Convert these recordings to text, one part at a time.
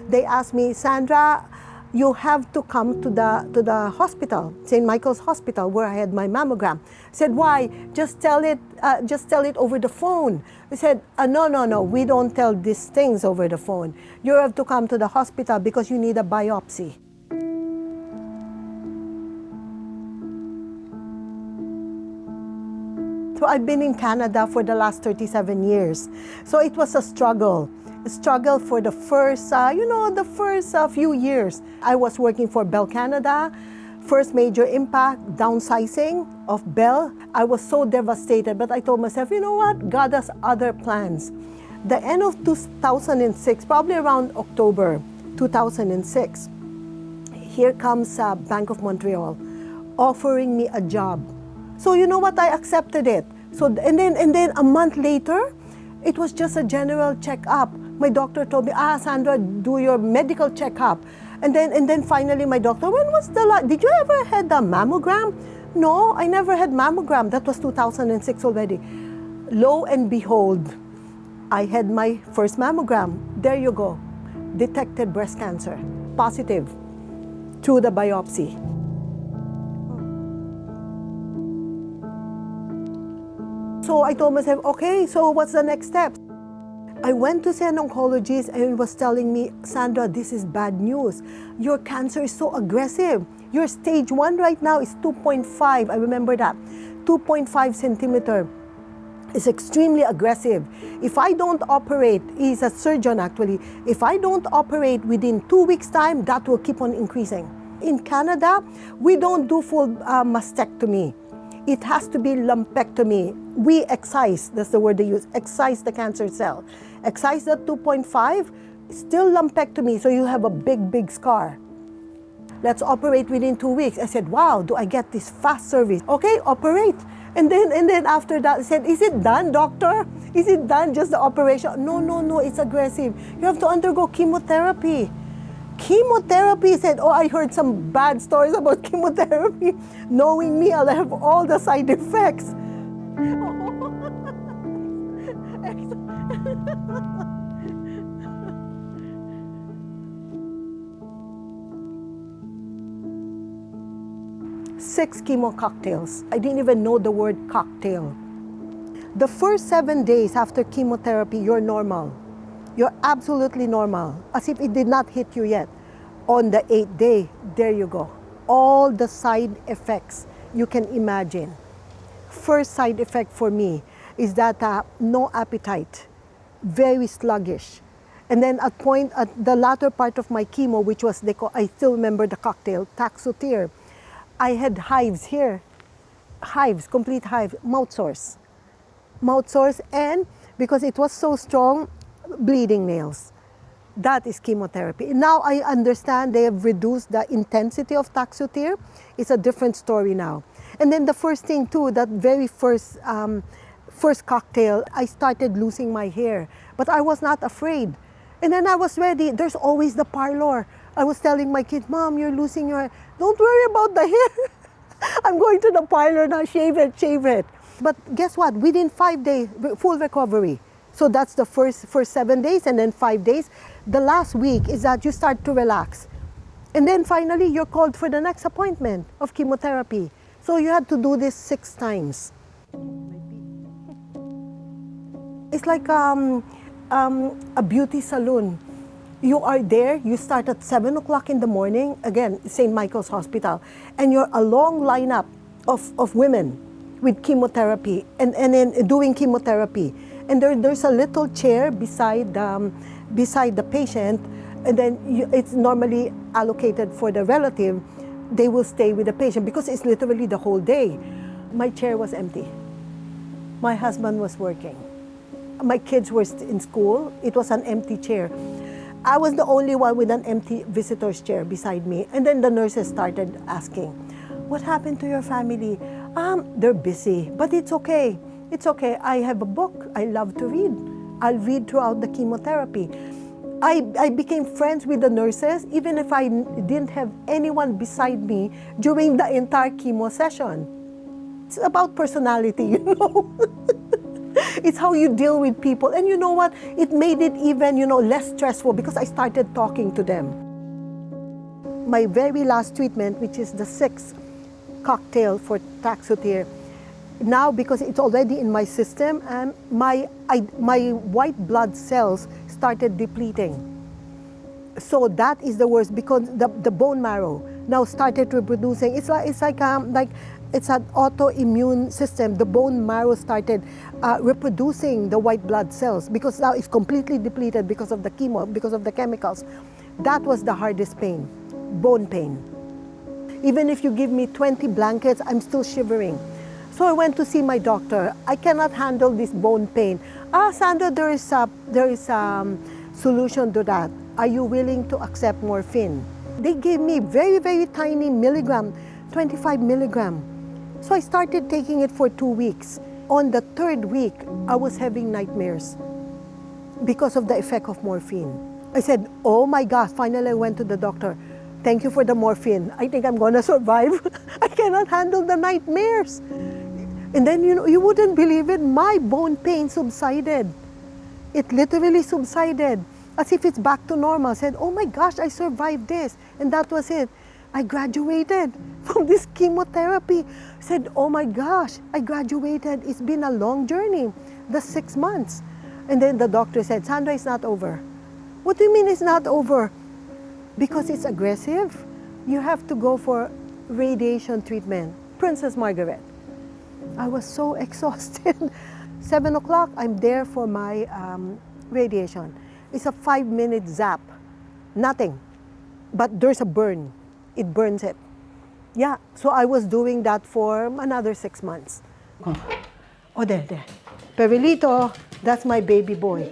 they asked me, Sandra, you have to come to the hospital, St. Michael's Hospital, where I had my mammogram. I said, why? Just tell it over the phone. I said, no, we don't tell these things over the phone. You have to come to the hospital because you need a biopsy. So I've been in Canada for the last 37 years. So it was a struggle for the first, few years. I was working for Bell Canada, first major impact, downsizing of Bell. I was so devastated, but I told myself, you know what? God has other plans. The end of 2006, probably around October 2006, here comes Bank of Montreal offering me a job. So you know what, I accepted it. So and then a month later, it was just a general checkup. My doctor told me, Sandra, do your medical checkup. And then finally my doctor, when was the last, did you ever had a mammogram? No, I never had mammogram. That was 2006 already. Lo and behold, I had my first mammogram. There you go. Detected breast cancer. Positive through the biopsy. So I told myself, okay, so what's the next step? I went to see an oncologist and he was telling me, Sandra, this is bad news. Your cancer is so aggressive. Your stage 1 right now is 2.5. I remember that. 2.5 centimeter. It's extremely aggressive. If I don't operate, he's a surgeon actually, if I don't operate within 2 weeks' time, that will keep on increasing. In Canada, we don't do full mastectomy. It has to be lumpectomy. We excise, that's the word they use, excise the cancer cell. Excise the 2.5, still lumpectomy, so you have a big scar. Let's operate within 2 weeks. I said, wow, do I get this fast service? Okay, operate. And then after that, I said, is it done, doctor? Is it done, just the operation? No, it's aggressive. You have to undergo chemotherapy. Chemotherapy, said, I heard some bad stories about chemotherapy. Knowing me, I'll have all the side effects. 6 chemo cocktails. I didn't even know the word cocktail. The first 7 days after chemotherapy, you're normal. You're absolutely normal, as if it did not hit you yet. On the 8th day, there you go. All the side effects you can imagine. First side effect for me is that no appetite, very sluggish. And then at the latter part of my chemo, which was, I still remember the cocktail, Taxotere, I had hives here, hives, complete hives, mouth sores, and because it was so strong, bleeding nails. That is chemotherapy. Now I understand they have reduced the intensity of Taxotere. It's a different story now. And then the first thing too, that very first cocktail, I started losing my hair, but I was not afraid. And then I was ready. There's always the parlor. I was telling my kids, Mom, you're losing your hair. Don't worry about the hair. I'm going to the parlor now, shave it. But guess what? Within 5 days, full recovery. So that's the first 7 days, and then 5 days. The last week is that you start to relax. And then finally, you're called for the next appointment of chemotherapy. So you had to do this 6 times. It's like a beauty salon. You are there, you start at 7 o'clock in the morning, again, St. Michael's Hospital, and you're a long lineup of women with chemotherapy and then doing chemotherapy. And there's a little chair beside the patient, and then it's normally allocated for the relative. They will stay with the patient because it's literally the whole day. My chair was empty. My husband was working. My kids were in school. It was an empty chair. I was the only one with an empty visitor's chair beside me. And then the nurses started asking, what happened to your family? They're busy, but it's okay. It's okay. I have a book. I love to read. I'll read throughout the chemotherapy. I became friends with the nurses, even if I didn't have anyone beside me during the entire chemo session. It's about personality, you know. It's how you deal with people. And you know what? It made it even, less stressful because I started talking to them. My very last treatment, which is the sixth cocktail for Taxotere, now because it's already in my system, and my white blood cells started depleting. So that is the worst because the bone marrow now started reproducing. It's like it's an autoimmune system. The bone marrow started reproducing the white blood cells because now it's completely depleted because of the chemo, because of the chemicals. That was the hardest pain, bone pain. Even if you give me 20 blankets, I'm still shivering. So I went to see my doctor. I cannot handle this bone pain. Sandra, there is a solution to that. Are you willing to accept morphine? They gave me very, very tiny milligram, 25 milligram. So I started taking it for 2 weeks. On the third week, I was having nightmares because of the effect of morphine. I said, oh my gosh, finally I went to the doctor. Thank you for the morphine. I think I'm gonna survive. I cannot handle the nightmares. And then, you wouldn't believe it, my bone pain subsided. It literally subsided, as if it's back to normal. I said, oh my gosh, I survived this. And that was it. I graduated from this chemotherapy. I said, oh my gosh, I graduated. It's been a long journey, the 6 months. And then the doctor said, Sandra, it's not over. What do you mean it's not over? Because it's aggressive. You have to go for radiation treatment. Princess Margaret. I was so exhausted. 7 o'clock, I'm there for my radiation. It's a 5-minute zap. Nothing. But there's a burn. It burns it. Yeah, so I was doing that for another 6 months. Oh, there. Perilito, that's my baby boy.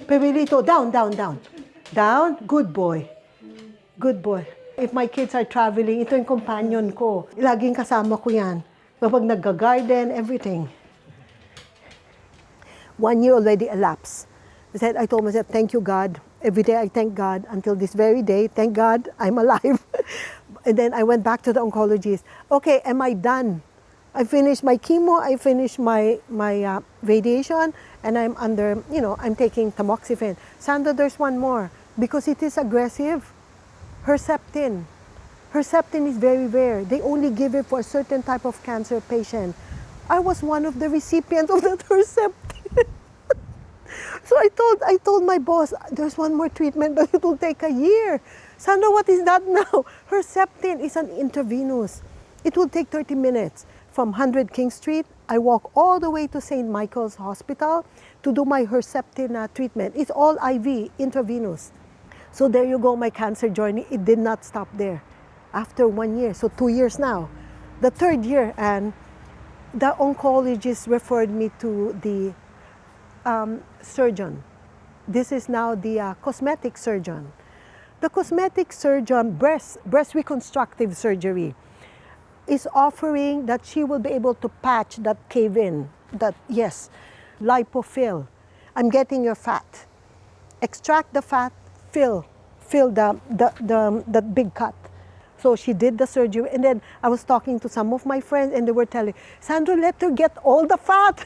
Perilito, down. Down, good boy. Good boy. If my kids are traveling, ito yung companion ko. Laging kasama ko yan. Kapag nag-garden, everything. 1 year already elapsed. I told myself, thank you, God. Every day I thank God until this very day. Thank God I'm alive. And then I went back to the oncologist. Okay, am I done? I finished my chemo, I finished my radiation, and I'm I'm taking tamoxifen. Sandra, there's one more. Because it is aggressive. Herceptin. Herceptin is very rare. They only give it for a certain type of cancer patient. I was one of the recipients of that Herceptin. So I told my boss, there's one more treatment, but it will take a year. Sandra, what is that now? Herceptin is an intravenous. It will take 30 minutes. From 100 King Street, I walk all the way to St. Michael's Hospital to do my Herceptin treatment. It's all IV, intravenous. So there you go, my cancer journey. It did not stop there. After 1 year, so 2 years now. The third year, and the oncologist referred me to the surgeon. This is now the cosmetic surgeon. The cosmetic surgeon, breast reconstructive surgery, is offering that she will be able to patch that cave in, that, yes, lipofill. I'm getting your fat. Extract the fat, fill the big cut. So she did the surgery, and then I was talking to some of my friends, and they were telling, Sandra, let her get all the fat.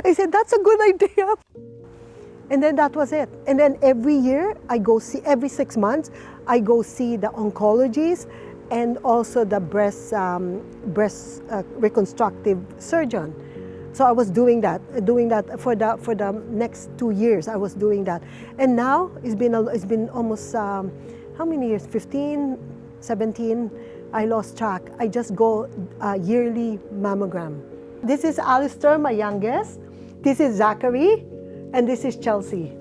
I said, that's a good idea. And then that was it. And then every year, every 6 months, I go see the oncologist and also the breast reconstructive surgeon. So I was doing that for the next 2 years. I was doing that, and now it's been almost how many years? 15, 17. I lost track. I just go yearly mammogram. This is Alistair, my youngest. This is Zachary, and this is Chelsea.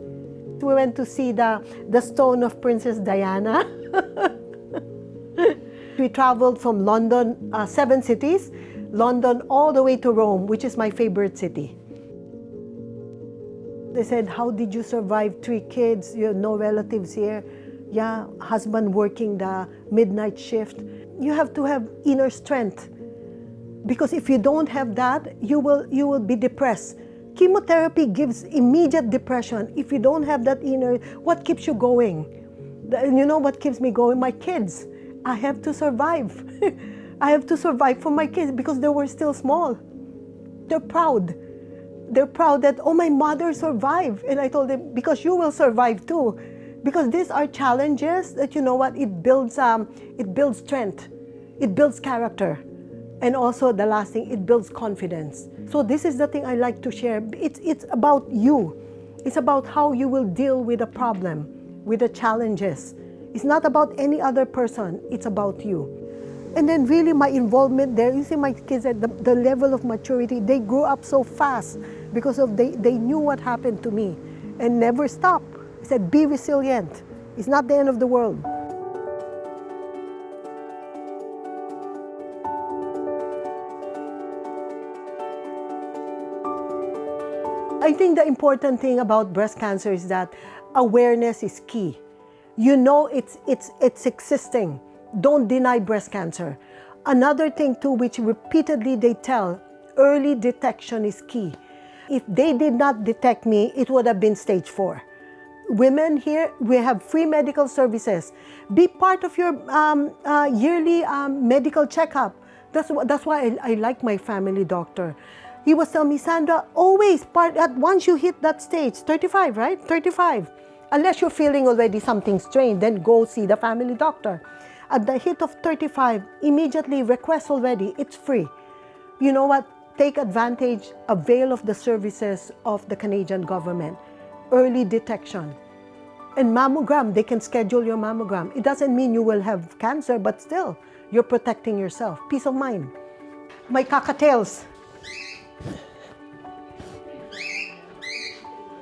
We went to see the stone of Princess Diana. We traveled from London, 7 cities, London all the way to Rome, which is my favorite city. They said, how did you survive 3 kids? You have no relatives here. Yeah, husband working the midnight shift. You have to have inner strength. Because if you don't have that, you will be depressed. Chemotherapy gives immediate depression. If you don't have that inner, what keeps you going? You know what keeps me going? My kids. I have to survive. I have to survive for my kids because they were still small. They're proud. They're proud that, oh, my mother survived. And I told them, because you will survive too. Because these are challenges that, you know what, it builds strength, it builds character. And also the last thing, it builds confidence. So this is the thing I like to share. It's about you. It's about how you will deal with a problem, with the challenges. It's not about any other person, it's about you. And then really my involvement there, you see my kids at the level of maturity, they grew up so fast because of they knew what happened to me and never stop. I said, be resilient. It's not the end of the world. I think the important thing about breast cancer is that awareness is key. You know it's existing. Don't deny breast cancer. Another thing too, which repeatedly they tell, early detection is key. If they did not detect me, it would have been stage 4. Women here, we have free medical services. Be part of your yearly medical checkup. That's why I like my family doctor. He was telling me, Sandra, always once you hit that stage, 35, right? 35. Unless you're feeling already something strange, then go see the family doctor. At the hit of 35, immediately request already, it's free. You know what? Take advantage, avail of the services of the Canadian government. Early detection. And mammogram, they can schedule your mammogram. It doesn't mean you will have cancer, but still, you're protecting yourself. Peace of mind. My cockatiels.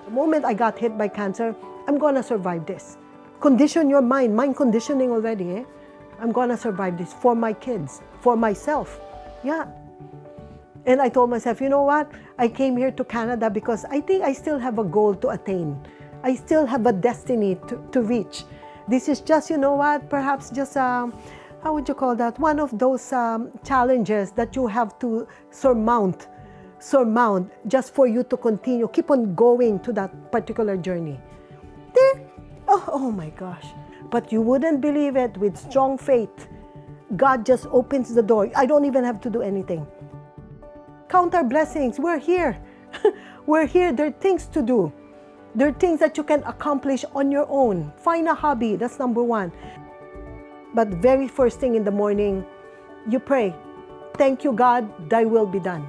The moment I got hit by cancer, I'm gonna survive this. Condition your mind conditioning already, eh? I'm gonna survive this for my kids, for myself. Yeah. And I told myself, you know what? I came here to Canada because I think I still have a goal to attain. I still have a destiny to reach. This is just, you know what? Perhaps just, how would you call that? One of those challenges that you have to surmount just for you to continue, keep on going to that particular journey. There, oh my gosh. But you wouldn't believe it, with strong faith, God just opens the door. I don't even have to do anything. Count our blessings. We're here. We're here. There are things to do. There are things that you can accomplish on your own. Find a hobby. That's number 1. But very first thing in the morning, you pray, thank you, God, thy will be done.